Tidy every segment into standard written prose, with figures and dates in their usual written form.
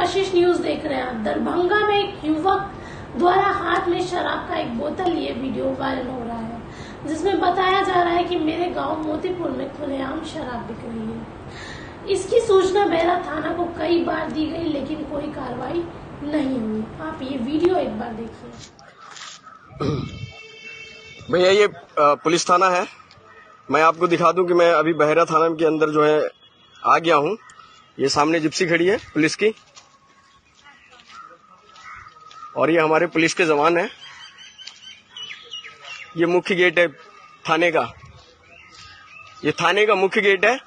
आशीष news देख रहे हैं। दरभंगा में एक युवक द्वारा हाथ में शराब का एक बोतल लिए वीडियो वायरल हो रहा है, जिसमें बताया जा रहा है कि मेरे गांव मोतीपुर में खुलेआम शराब बिक रही है। इसकी सूचना बेहरा थाना को कई बार दी गई, लेकिन कोई कार्रवाई नहीं हुई। आप ये वीडियो एक बार देखिए। भैया ये पुलिस थाना है। मैं आपको दिखा दूं कि मैं अभी बेहरा थाना के अंदर जो है आ गया हूं। ये सामने जिप्सी खड़ी है पुलिस की, और ये हमारे पुलिस के जवान हैं। ये मुख्य गेट है थाने का, ये थाने का मुख्य गेट है।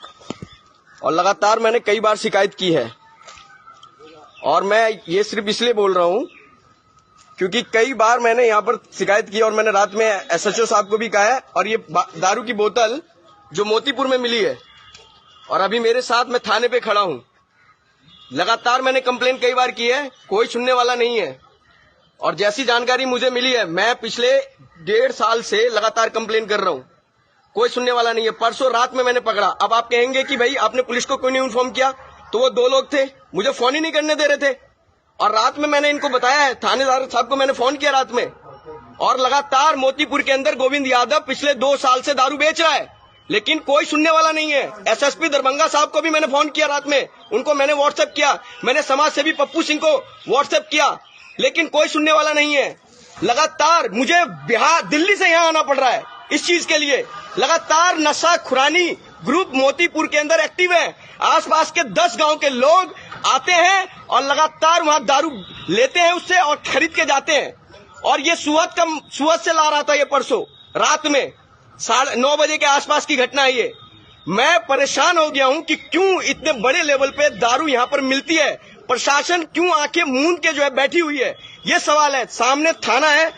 और लगातार मैंने कई बार शिकायत की है, और मैं ये सिर्फ इसलिए बोल रहा हूं क्योंकि कई बार मैंने यहाँ पर शिकायत की, और मैंने रात में एसएचओ साहब को भी कहा है। और ये दारू की बोतल जो मोतीपुर में मिली है, और अभी मेरे साथ मैं थाने पे खड़ा हूं। लगातार मैंने कंप्लेन कई बार की है, कोई सुनने वाला नहीं है। और जैसी जानकारी मुझे मिली है, मैं पिछले 1.5 साल से लगातार कंप्लेन कर रहा हूं, कोई सुनने वाला नहीं है। परसों रात में मैंने पकड़ा। अब आप कहेंगे कि भाई आपने पुलिस को क्यों नहीं इन्फॉर्म किया, तो वो 2 लोग थे, मुझे फोन ही नहीं करने दे रहे थे। और रात में मैंने इनको बताया है, थानेदार साहब को मैंने फोन किया रात में। और लगातार मोतीपुर के अंदर गोविंद यादव पिछले 2 साल से दारू बेच रहा है, लेकिन कोई सुनने वाला नहीं है। एसएसपी दरभंगा साहब को भी मैंने फोन किया रात में, उनको मैंने व्हाट्सएप किया, मैंने समाज सेवी पप्पू सिंह को व्हाट्सएप किया, लेकिन कोई सुनने वाला नहीं है। लगातार मुझे बिहार दिल्ली से यहाँ आना पड़ रहा है इस चीज के लिए। लगातार नशा खुरानी ग्रुप मोतीपुर के अंदर एक्टिव है। आसपास के 10 गांव के लोग आते हैं और लगातार वहां दारू लेते हैं उससे और खरीद के जाते हैं। और ये सुअत से ला रहा था ये परसों रात में 9:30 बजे के आसपास की घटना है ये। मैं परेशान हो गया हूं कि क्यों इतने बड़े लेवल पे दारू यहां पर मिलती है, प्रशासन क्यों आंखें मूंद के जो है बैठी हुई है, ये सवाल है। सामने थाना है,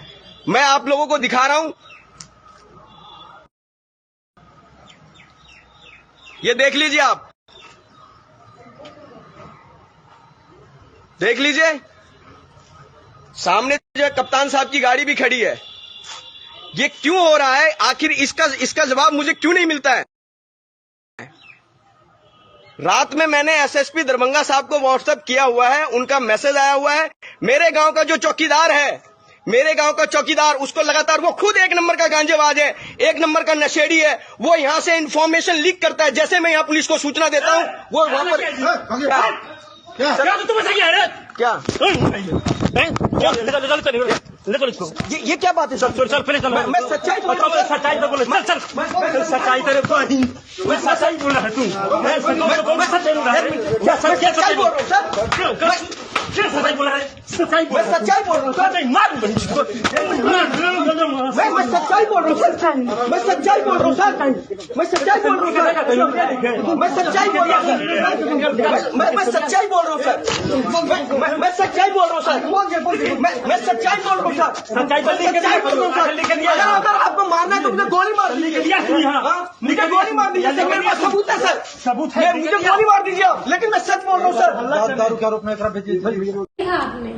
मैं आप लोगों को दिखा रहा हूं, ये देख लीजिए, आप देख लीजिए। सामने जो है कप्तान साहब की गाड़ी भी खड़ी है। ये क्यों हो रहा है, आखिर इसका जवाब मुझे क्यों नहीं मिलता है। रात में मैंने एसएसपी दरभंगा साहब को व्हाट्सएप किया हुआ है, उनका मैसेज आया हुआ है। मेरे गांव का जो चौकीदार है, मेरे गांव का चौकीदार, उसको लगातार, वो खुद 1 नंबर का गांजेबाज है, 1 नंबर का नशेड़ी है। वो यहां से इंफॉर्मेशन लीक करता है। जैसे मैं यहां पुलिस को सूचना देता हूं, वो वहां पर ये क्या बात है सर? मैं सच्चाई बोल रहा हूं। सच्चाई तो बोलो, सच्चाई तेरे को मैं सच्चाई बोल रहा हूं। मैं सच्चाई बोल रहा हूं सर। क्या सच्चाई बोल रहा हूं सर? क्या सच्चाई बोल रहा है? सच्चाई बोल, मैं सच्चाई बोल रहा हूं सर। मार मैं सच्चाई बोल रहा हूं सर। मैं सच्चाई बोल रहा हूं सर। मैं सच्चाई बोल रहा हूं सर। मैं सच्चाई बोल रहा हूं सर। मैं सच्चाई बोल रहा हूं सर। मैं सच्चाई बोल रहा हूं सर। मैं सच्चाई बोल रहा हूं सर। सच्चाई बोल रहा हूं। अगर आपको मारना है तो मुझे गोली मार दीजिए। मुझे गोली मार दीजिए, मेरे पास सबूत है सर। सबूत है, मुझे गोली मार दीजिए आप, लेकिन मैं सच बोल रहा हूं सर। दारू के आरोप में आपने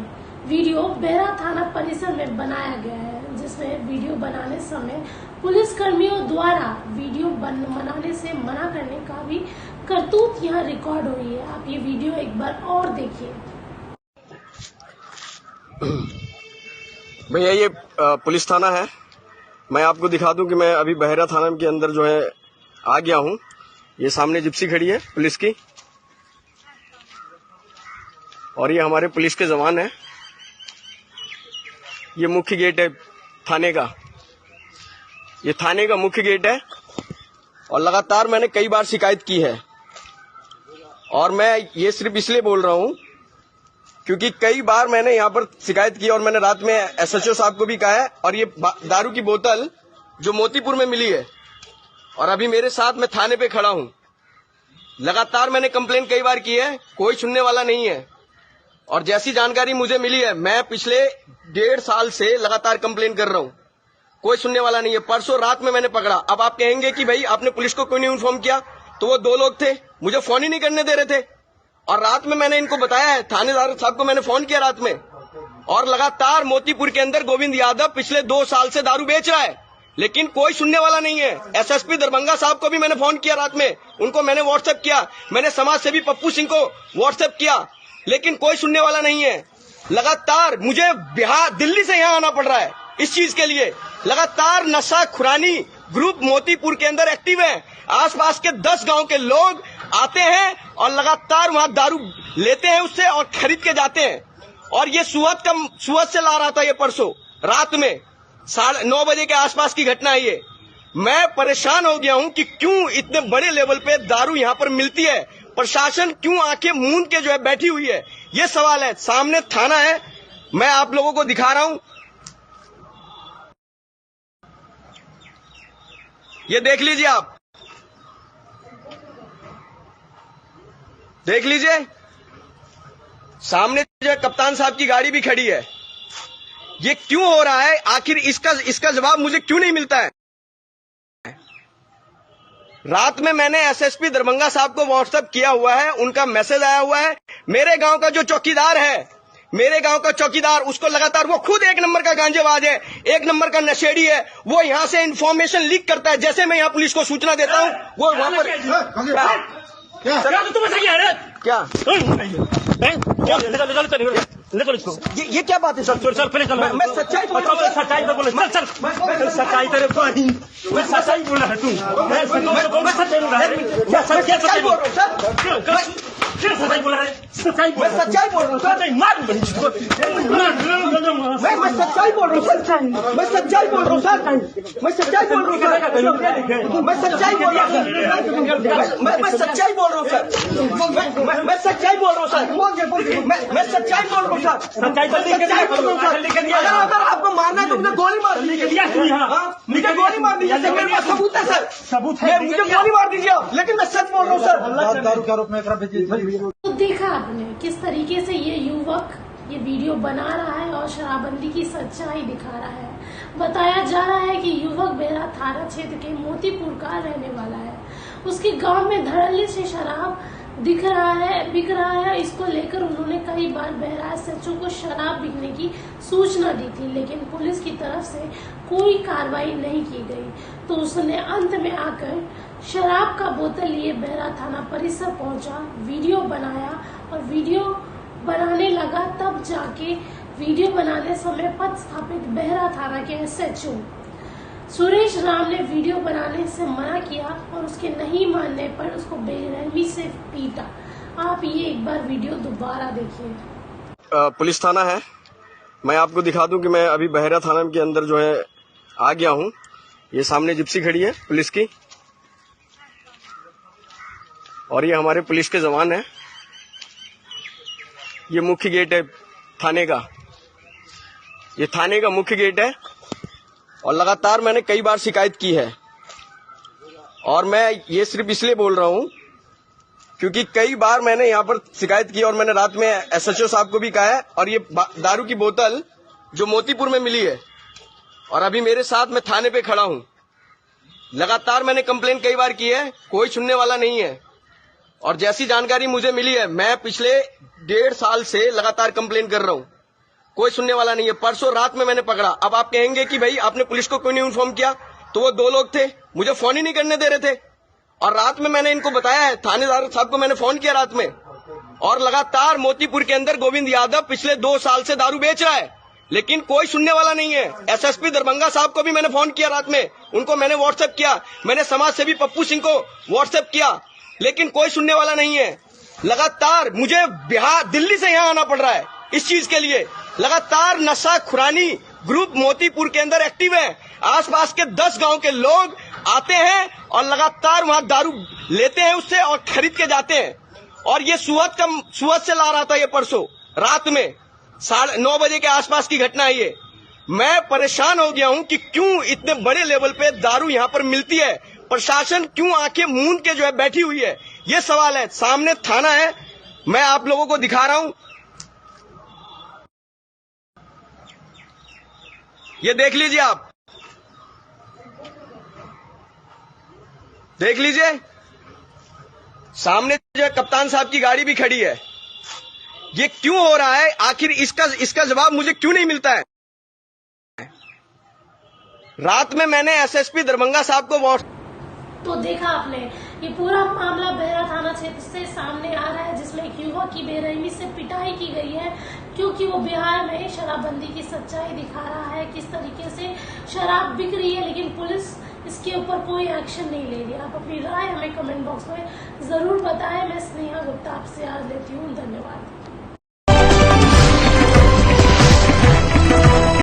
वीडियो बेहरा थाना परिसर में बनाया गया है, जिसमें वीडियो बनाने समय पुलिस कर्मियों द्वारा वीडियो बनाने से मना करने का भी करतूत यहाँ रिकॉर्ड हुई है। आप ये वीडियो एक बार और देखिए। भैया ये पुलिस थाना है। मैं आपको दिखा दूं कि मैं अभी बेहरा थाना के अंदर जो है आ गया हूं। ये सामने जिप्सी खड़ी है पुलिस की, और ये हमारे पुलिस के जवान हैं। ये मुख्य गेट है थाने का, ये थाने का मुख्य गेट है। और लगातार मैंने कई बार शिकायत की है, और मैं ये सिर्फ इसलिए बोल रहा हूं क्योंकि कई बार मैंने यहाँ पर शिकायत की, और मैंने रात में एसएचओ साहब को भी कहा है। और ये दारू की बोतल जो मोतीपुर में मिली है, और अभी मेरे साथ मैं थाने पे खड़ा हूं। लगातार मैंने कंप्लेन कई बार की है, कोई सुनने वाला नहीं है। और जैसी जानकारी मुझे मिली है, मैं पिछले 1.5 साल से लगातार कंप्लेन कर रहा हूं, कोई सुनने वाला नहीं है। परसों रात में मैंने पकड़ा। अब आप कहेंगे कि भाई आपने पुलिस को क्यों नहीं इन्फॉर्म किया, तो वो 2 लोग थे, मुझे फोन ही नहीं करने दे रहे थे। और रात में मैंने इनको बताया है, थानेदार साहब को मैंने फोन किया रात में। और लगातार मोतीपुर के अंदर गोविंद यादव पिछले 2 साल से दारू बेच रहा है, लेकिन कोई सुनने वाला नहीं है। एसएसपी दरभंगा साहब को भी मैंने फोन किया रात में, उनको मैंने व्हाट्सएप किया, मैंने समाज सेवी पप्पू सिंह को व्हाट्सएप किया, लेकिन कोई सुनने वाला नहीं है। लगातार मुझे बिहार दिल्ली से यहाँ आना पड़ रहा है इस चीज के लिए। लगातार नशा खुरानी ग्रुप मोतीपुर के अंदर एक्टिव है। आसपास के 10 गांव के लोग आते हैं और लगातार वहां दारू लेते हैं उससे और खरीद के जाते हैं। और ये सुअत से ला रहा था ये परसों रात में 9:30 बजे के आसपास की घटना है ये। मैं परेशान हो गया हूं कि क्यों इतने बड़े लेवल पे दारू यहां पर मिलती है। प्रशासन क्यों आंखें मूंद के जो है बैठी हुई है, ये सवाल है। सामने थाना है, मैं आप लोगों को दिखा रहा हूं, ये देख लीजिए, आप देख लीजिए सामने जो है कप्तान साहब की गाड़ी भी खड़ी है। ये क्यों हो रहा है, आखिर इसका जवाब मुझे क्यों नहीं मिलता है। रात में मैंने एसएसपी दरभंगा साहब को व्हाट्सएप किया हुआ है, उनका मैसेज आया हुआ है। मेरे गांव का जो चौकीदार है, मेरे गांव का चौकीदार, उसको लगातार, वो खुद 1 नंबर का गांजेबाज है, 1 नंबर का नशेड़ी है। वो यहां से इंफॉर्मेशन लीक करता है। जैसे मैं यहां पुलिस को सूचना देता हूं, वो वहां पर ये क्या बात है सर? चल पहले चल, मैं सच्चाई बोल रहा हूं। सच्चाई तो बोले, चल सच्चाई तेरे को मैं सच्चाई बोल रहा है तू, मैं सच्चाई बोल रहा है, मैं सच्चाई बोल रहा हूं सर, क्या सच्चाई बोल रहा है? सच्चाई बोल, मैं सच्चाई बोल रहा हूं सर, मार मैं सच्चाई बोल रहा हूं सर, मैं सच्चाई बोल रहा हूं सर, मैं सच्चाई बोल रहा हूं सर, मैं सच्चाई बोल रहा हूं सर, मैं सच्चाई बोल रहा हूं सर, मैं सच्चाई बोल रहा हूं सर, मैं सच्चाई बोल रहा हूं सर, सच्चाई तो लिख दिया। अगर आपको मारना है तो मुझे गोली मार दीजिए, मुझे गोली मार दीजिए, मेरे पास सबूत है सर, सबूत है, मुझे गोली मार दीजिए, लेकिन मैं सच बोल रहा हूँ सर। दारू के आरोप में तो देखा आपने किस तरीके से ये युवक ये वीडियो बना रहा है और शराबबंदी की सच्चाई दिखा रहा है। बताया जा रहा है कि युवक बेरा थाना क्षेत्र के मोतीपुर का रहने वाला है। उसके गांव में धड़ल्ले से शराब बिक रहा है। इसको लेकर उन्होंने कई बार बहराइच एसएचओ को शराब बिकने की सूचना दी थी, लेकिन पुलिस की तरफ से कोई कार्रवाई नहीं की गई। तो उसने अंत में आकर शराब का बोतल लिए बहरा थाना परिसर पहुंचा, वीडियो बनाया और वीडियो बनाने लगा। तब जाके वीडियो बनाने समय पद स्थापित बहरा थाना के एसएचओ सुरेश राम ने वीडियो बनाने से मना किया और उसके नहीं मानने पर उसको बेरहमी से पीटा। आप ये एक बार वीडियो दोबारा देखिए। पुलिस थाना है, मैं आपको दिखा दूं कि मैं अभी बहरा थाना के अंदर जो है आ गया हूं। ये सामने जिप्सी खड़ी है पुलिस की और ये हमारे पुलिस के जवान हैं। ये मुख्य गेट है थाने का, ये थाने का मुख्य गेट है और लगातार मैंने कई बार शिकायत की है। और मैं ये सिर्फ इसलिए बोल रहा हूं क्योंकि कई बार मैंने यहाँ पर शिकायत की और मैंने रात में एसएचओ साहब को भी कहा है। और ये दारू की बोतल जो मोतीपुर में मिली है और अभी मेरे साथ मैं थाने पे खड़ा हूं, लगातार मैंने कंप्लेन कई बार की है, कोई सुनने वाला नहीं है। और जैसी जानकारी मुझे मिली है, मैं पिछले 1.5 साल से लगातार कंप्लेन कर रहा हूं, कोई सुनने वाला नहीं है। परसों रात में मैंने पकड़ा। अब आप कहेंगे कि भाई आपने पुलिस को क्यों नहीं इन्फॉर्म किया, तो वो 2 लोग थे, मुझे फोन ही नहीं करने दे रहे थे। और रात में मैंने इनको बताया है, थानेदार साहब को मैंने फोन किया रात में। और लगातार मोतीपुर के अंदर गोविंद यादव पिछले 2 साल से दारू बेच रहा है, लेकिन कोई सुनने वाला नहीं है। एसएसपी दरभंगा साहब को भी मैंने फोन किया रात में, उनको मैंने व्हाट्सएप किया, मैंने समाज सेवी पप्पू सिंह को व्हाट्सएप किया, लेकिन कोई सुनने वाला नहीं है। लगातार मुझे दिल्ली से यहाँ आना पड़ रहा है इस चीज के लिए। लगातार नशा खुरानी ग्रुप मोतीपुर के अंदर एक्टिव है। आसपास के 10 गांव के लोग आते हैं और लगातार वहां दारू लेते हैं उससे और खरीद के जाते हैं। और ये सुअत से ला रहा था ये परसों रात में 9:30 बजे के आसपास की घटना है ये। मैं परेशान हो गया हूं कि क्यों इतने बड़े लेवल पे दारू यहां पर मिलती है। प्रशासन क्यों आंखें मूंद के जो है बैठी हुई है, ये सवाल है। सामने थाना है, मैं आप लोगों को दिखा रहा हूं, ये देख लीजिए, आप देख लीजिए सामने जो है कप्तान साहब की गाड़ी भी खड़ी है। ये क्यों हो रहा है, आखिर इसका जवाब मुझे क्यों नहीं मिलता है। रात में मैंने एसएसपी दरभंगा साहब को तो देखा आपने, ये पूरा मामला बहरा थाना क्षेत्र से सामने आ रहा है, जिसमें एक युवक की बेरहमी से पिटाई की गई है, क्योंकि वो बिहार में शराबबंदी की सच्चाई दिखा रहा है, किस तरीके से शराब बिक रही है, लेकिन पुलिस इसके ऊपर कोई एक्शन नहीं ले रही। आप अपनी राय हमें कमेंट बॉक्स में जरूर बताएं। मैं स्नेहा गुप्ता आपसे आज लेती हूँ। धन्यवाद।